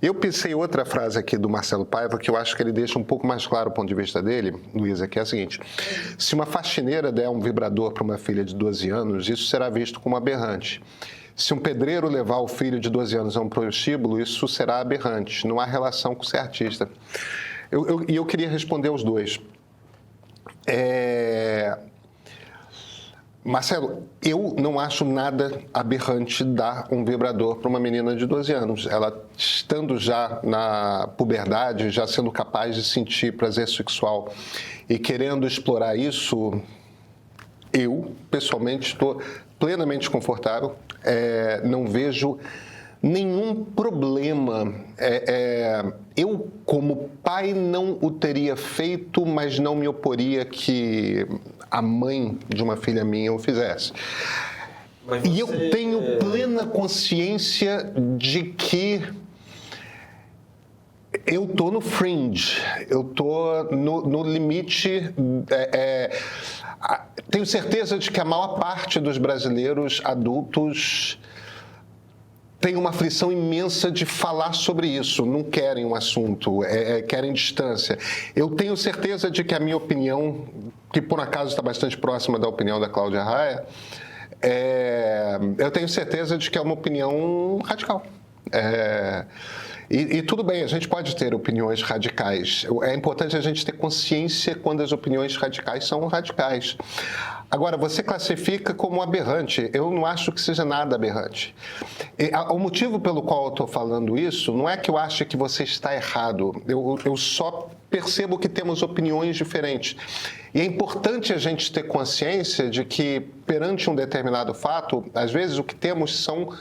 Eu pensei outra frase aqui do Marcelo Paiva, que eu acho que ele deixa um pouco mais claro o ponto de vista dele, Luísa, que é a seguinte: se uma faxineira der um vibrador para uma filha de 12 anos, isso será visto como aberrante. Se um pedreiro levar o filho de 12 anos a um prostíbulo, isso será aberrante. Não há relação com ser artista. E eu queria responder aos dois. Marcelo, eu não acho nada aberrante dar um vibrador para uma menina de 12 anos. Ela, estando já na puberdade, já sendo capaz de sentir prazer sexual e querendo explorar isso, eu, pessoalmente, estou plenamente confortável. Não vejo nenhum problema. Eu, como pai, não o teria feito, mas não me oporia que a mãe de uma filha minha o fizesse. E eu tenho plena consciência de que eu estou no fringe, eu estou no limite. Tenho certeza de que a maior parte dos brasileiros adultos tem uma aflição imensa de falar sobre isso, não querem um assunto, querem distância. Eu tenho certeza de que a minha opinião, que por acaso está bastante próxima da opinião da Cláudia Raia, eu tenho certeza de que é uma opinião radical. E tudo bem, a gente pode ter opiniões radicais. É importante a gente ter consciência quando as opiniões radicais são radicais. Agora, você classifica como aberrante. Eu não acho que seja nada aberrante. O motivo pelo qual eu estou falando isso não é que eu ache que você está errado. Eu só percebo que temos opiniões diferentes. E é importante a gente ter consciência de que, perante um determinado fato, às vezes o que temos são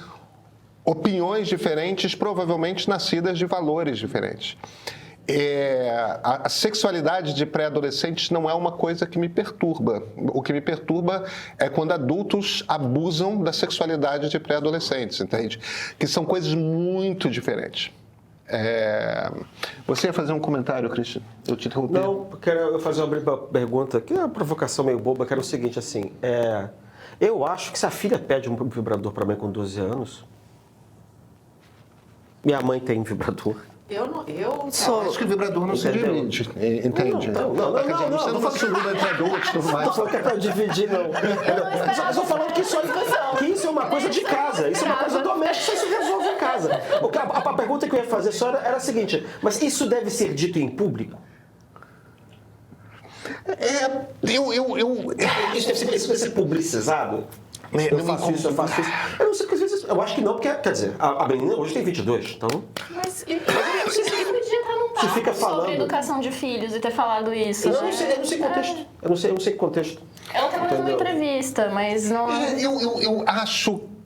opiniões diferentes, provavelmente nascidas de valores diferentes. A sexualidade de pré-adolescentes não é uma coisa que me perturba. O que me perturba é quando adultos abusam da sexualidade de pré-adolescentes, entende? Que são coisas muito diferentes. Você ia fazer um comentário, Christian? Eu te interrompi. Não, eu fazer uma pergunta, que é uma provocação meio boba, que era o seguinte, assim, eu acho que se a filha pede um vibrador para mãe com 12 anos, minha mãe tem vibrador. Eu sou... Acho que o vibrador não se divide, entende? Não, você não fascina entre adultos e tudo mais. Não falando que é para dividir, não. Mas eu tô falando que isso é uma coisa de casa, isso é uma coisa doméstica, isso se resolve em casa. A pergunta que eu ia fazer só era a seguinte, mas isso deve ser dito em público? Isso deve ser publicizado? Eu faço isso. Eu não sei, porque às vezes, eu acho que não, porque, quer dizer, a menina hoje tem 22, então... Mas você podia entrar num papo fica falando sobre educação de filhos e ter falado isso. Eu não sei contexto. Eu não sei contexto. Ela estava dando uma entrevista, mas não...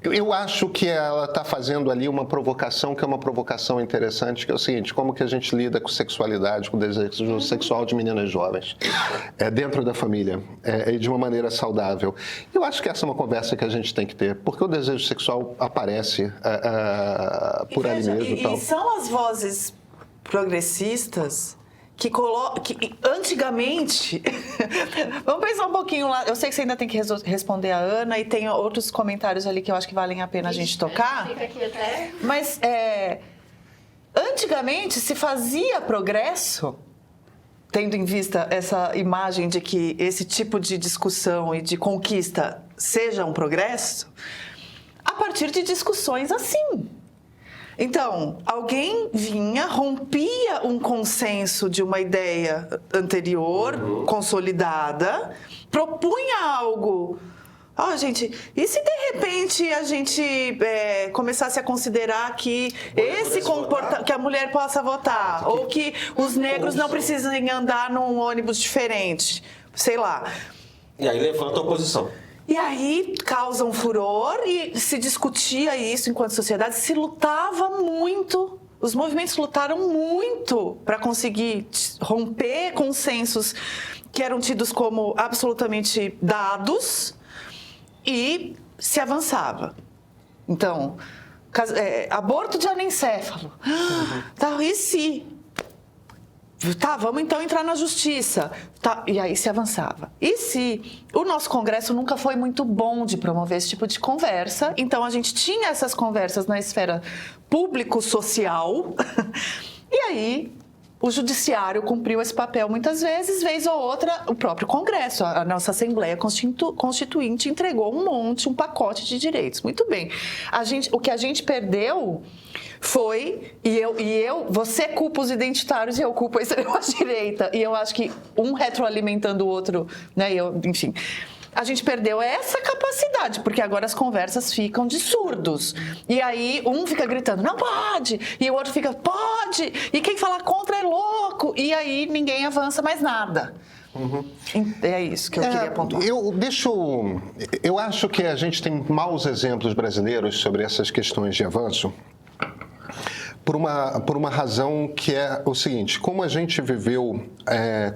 Eu acho que ela está fazendo ali uma provocação, que é uma provocação interessante, que é o seguinte: como que a gente lida com sexualidade, com o desejo sexual de meninas jovens, dentro da família, e de uma maneira saudável. Eu acho que essa é uma conversa que a gente tem que ter, porque o desejo sexual aparece por ali mesmo. E são as vozes progressistas que antigamente... Vamos pensar um pouquinho lá. Eu sei que você ainda tem que responder a Ana e tem outros comentários ali que eu acho que valem a pena a gente tocar. Fica aqui até... Mas antigamente se fazia progresso, tendo em vista essa imagem de que esse tipo de discussão e de conquista seja um progresso, a partir de discussões assim. Então, alguém vinha, rompia um consenso de uma ideia anterior, consolidada, propunha algo. Gente, e se de repente a gente começasse a considerar que que a mulher possa votar, ou que os negros não precisem andar num ônibus diferente, sei lá. E aí levanta a oposição. E aí causa um furor e se discutia isso enquanto sociedade, se lutava muito, os movimentos lutaram muito para conseguir romper consensos que eram tidos como absolutamente dados e se avançava. Então, aborto de anencéfalo. E se Tá, vamos então entrar na justiça. Tá, e aí se avançava. E se o nosso Congresso nunca foi muito bom de promover esse tipo de conversa, então a gente tinha essas conversas na esfera público-social, e aí o judiciário cumpriu esse papel muitas vezes, vez ou outra, o próprio Congresso, a nossa Assembleia Constituinte entregou um pacote de direitos. Muito bem. O que a gente perdeu foi, você culpa os identitários e eu culpo a extrema-direita. E eu acho que um retroalimentando o outro, né? Enfim. A gente perdeu essa capacidade, porque agora as conversas ficam de surdos. E aí um fica gritando, não pode, e o outro fica, pode, e quem falar contra é louco. E aí ninguém avança mais nada. É isso que eu queria pontuar. Eu acho que a gente tem maus exemplos brasileiros sobre essas questões de avanço, por uma razão que é o seguinte: como a gente viveu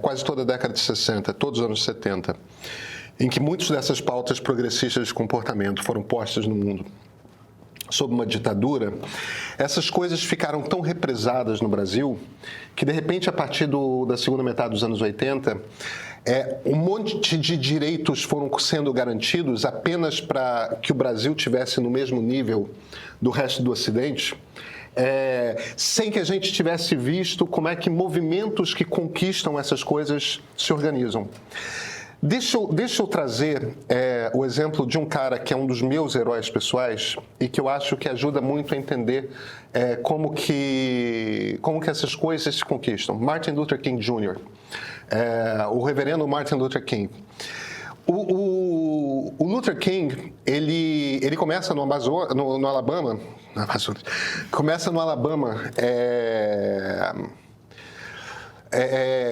quase toda a década de 60, todos os anos 70, em que muitas dessas pautas progressistas de comportamento foram postas no mundo sob uma ditadura, essas coisas ficaram tão represadas no Brasil que, de repente, a partir da segunda metade dos anos 80, um monte de direitos foram sendo garantidos apenas para que o Brasil tivesse no mesmo nível do resto do Ocidente, sem que a gente tivesse visto como é que movimentos que conquistam essas coisas se organizam. Deixa eu trazer o exemplo de um cara que é um dos meus heróis pessoais e que eu acho que ajuda muito a entender como que essas coisas se conquistam. Martin Luther King Jr., o reverendo Martin Luther King. O Luther King, ele começa no Alabama, começa no Alabama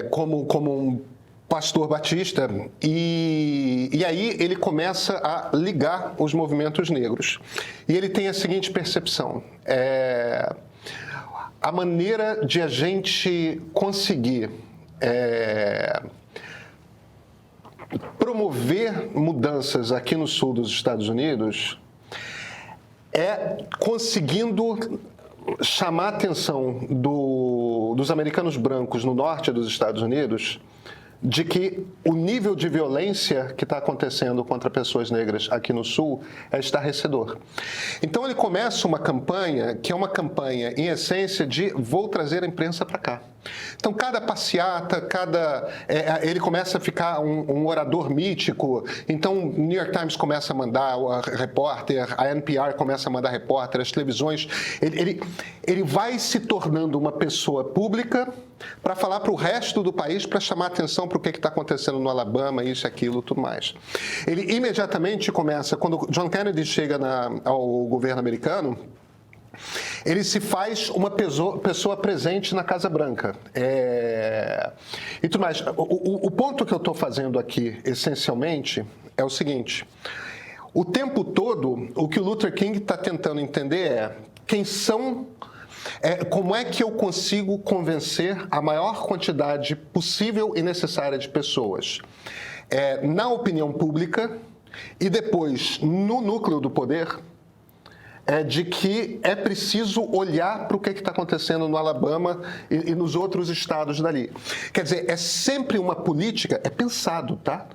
como um pastor batista, e aí ele começa a ligar os movimentos negros. E ele tem a seguinte percepção: a maneira de a gente conseguir promover mudanças aqui no sul dos Estados Unidos é conseguindo chamar a atenção dos americanos brancos no norte dos Estados Unidos de que o nível de violência que está acontecendo contra pessoas negras aqui no Sul é estarrecedor. Então ele começa uma campanha que é uma campanha, em essência, de vou trazer a imprensa para cá. Então cada passeata, ele começa a ficar um orador mítico. Então o New York Times começa a mandar repórter, a NPR começa a mandar repórter, as televisões. Ele vai se tornando uma pessoa pública para falar para o resto do país, para chamar atenção para o que está acontecendo no Alabama, isso, aquilo, tudo mais. Ele imediatamente começa, quando John Kennedy chega ao governo americano, ele se faz uma pessoa presente na Casa Branca. E tudo mais. O ponto que eu estou fazendo aqui, essencialmente, é o seguinte: o tempo todo, o que o Luther King está tentando entender quem são. Como é que eu consigo convencer a maior quantidade possível e necessária de pessoas na opinião pública e depois no núcleo do poder de que é preciso olhar para o que está acontecendo no Alabama e nos outros estados dali. Quer dizer, é sempre uma política, é pensado, tá?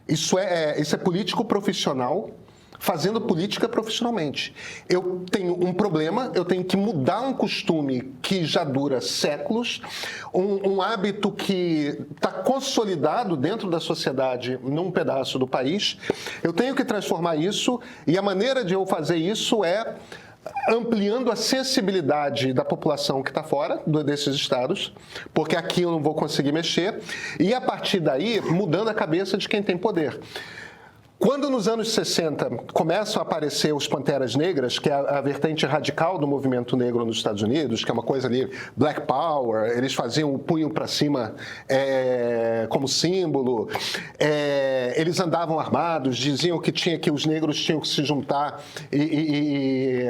Isso é político profissional, fazendo política profissionalmente. Eu tenho um problema, eu tenho que mudar um costume que já dura séculos, um hábito que está consolidado dentro da sociedade num pedaço do país. Eu tenho que transformar isso, e a maneira de eu fazer isso é ampliando a sensibilidade da população que está fora desses estados, porque aqui eu não vou conseguir mexer, e a partir daí mudando a cabeça de quem tem poder. Quando nos anos 60 começam a aparecer os Panteras Negras, que é a vertente radical do movimento negro nos Estados Unidos, que é uma coisa ali, Black Power, eles faziam o punho para cima como símbolo, eles andavam armados, diziam que os negros tinham que se juntar e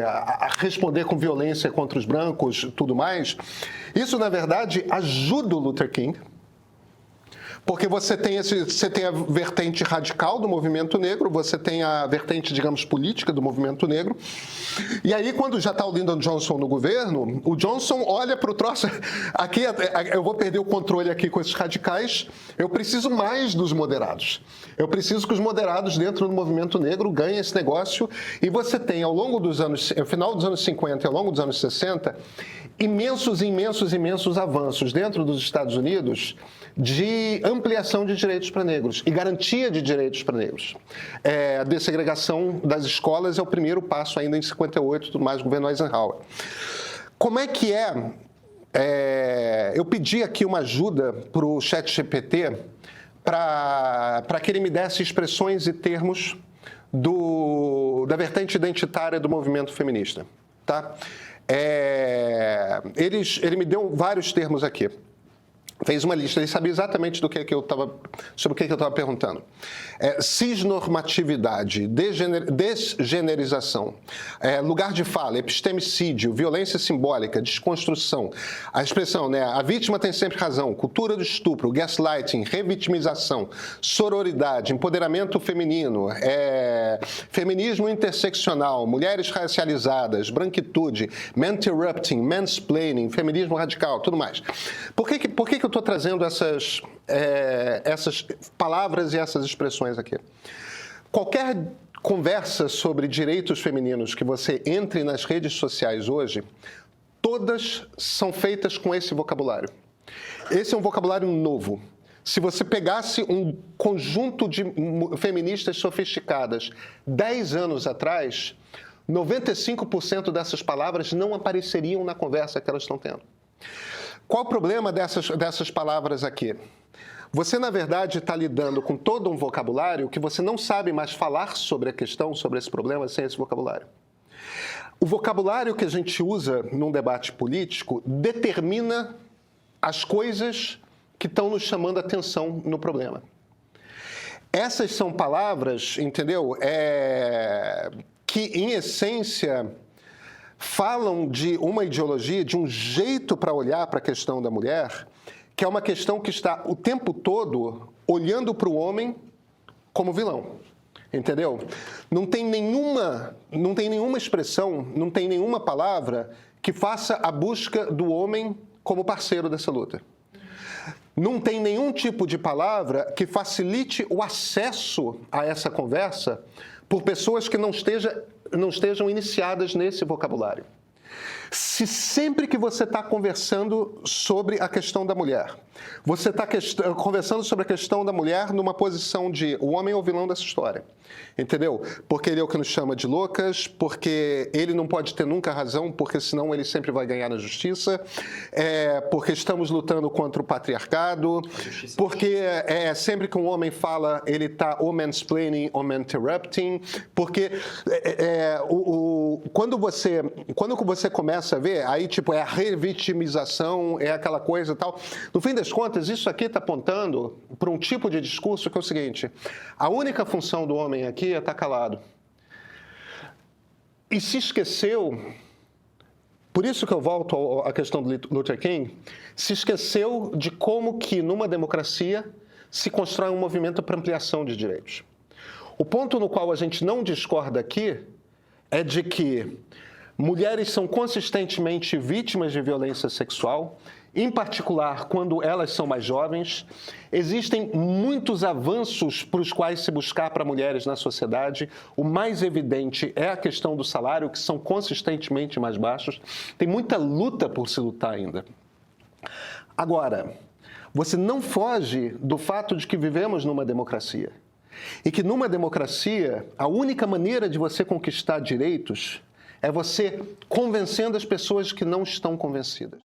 responder com violência contra os brancos, tudo mais. Isso, na verdade, ajuda o Luther King, Porque você tem a vertente radical do movimento negro, você tem a vertente, digamos, política do movimento negro. E aí, quando já está o Lyndon Johnson no governo, o Johnson olha para o troço. Aqui, eu vou perder o controle aqui com esses radicais, eu preciso mais dos moderados. Eu preciso que os moderados dentro do movimento negro ganhem esse negócio. E você tem, ao longo dos anos, no final dos anos 50 e ao longo dos anos 60, imensos avanços dentro dos Estados Unidos de ampliação de direitos para negros e garantia de direitos para negros. A dessegregação das escolas é o primeiro passo ainda em 58, tudo mais, governo Eisenhower. Como é que eu pedi aqui uma ajuda para o ChatGPT para que ele me desse expressões e termos da vertente identitária do movimento feminista. Tá? Ele me deu vários termos aqui. Fez uma lista, ele sabia exatamente sobre o que eu estava perguntando. Cisnormatividade, desgenerização, lugar de fala, epistemicídio, violência simbólica, desconstrução. A expressão, né, a vítima tem sempre razão, cultura do estupro, gaslighting, revitimização, sororidade, empoderamento feminino, feminismo interseccional, mulheres racializadas, branquitude, man-interrupting, mansplaining, feminismo radical, tudo mais. Por que eu estou trazendo essas palavras e essas expressões aqui? Qualquer conversa sobre direitos femininos que você entre nas redes sociais hoje, todas são feitas com esse vocabulário. Esse é um vocabulário novo. Se você pegasse um conjunto de feministas sofisticadas 10 anos atrás, 95% dessas palavras não apareceriam na conversa que elas estão tendo. Qual o problema dessas palavras aqui? Você, na verdade, está lidando com todo um vocabulário que você não sabe mais falar sobre a questão, sobre esse problema, sem esse vocabulário. O vocabulário que a gente usa num debate político determina as coisas que estão nos chamando a atenção no problema. Essas são palavras, entendeu? Que, em essência, falam de uma ideologia, de um jeito para olhar para a questão da mulher, que é uma questão que está o tempo todo olhando para o homem como vilão, entendeu? Não tem nenhuma expressão, não tem nenhuma palavra que faça a busca do homem como parceiro dessa luta. Não tem nenhum tipo de palavra que facilite o acesso a essa conversa por pessoas que não estejam iniciadas nesse vocabulário. Se sempre que você está conversando sobre a questão da mulher, você está conversando sobre a questão da mulher numa posição de o homem é o vilão dessa história, entendeu? Porque ele é o que nos chama de loucas, porque ele não pode ter nunca razão, porque senão ele sempre vai ganhar na justiça, porque estamos lutando contra o patriarcado, porque sempre que um homem fala, ele está ou mansplaining ou man-interrupting, porque quando você começa a ver, aí tipo é a revitimização, é aquela coisa e tal. No fim das contas, isso aqui está apontando para um tipo de discurso que é o seguinte: a única função do homem aqui é estar calado. E se esqueceu, por isso que eu volto à questão do Luther King, se esqueceu de como que numa democracia se constrói um movimento para ampliação de direitos. O ponto no qual a gente não discorda aqui é de que mulheres são consistentemente vítimas de violência sexual, em particular quando elas são mais jovens. Existem muitos avanços para os quais se buscar para mulheres na sociedade. O mais evidente é a questão do salário, que são consistentemente mais baixos. Tem muita luta por se lutar ainda. Agora, você não foge do fato de que vivemos numa democracia. E que numa democracia, a única maneira de você conquistar direitos é você convencendo as pessoas que não estão convencidas.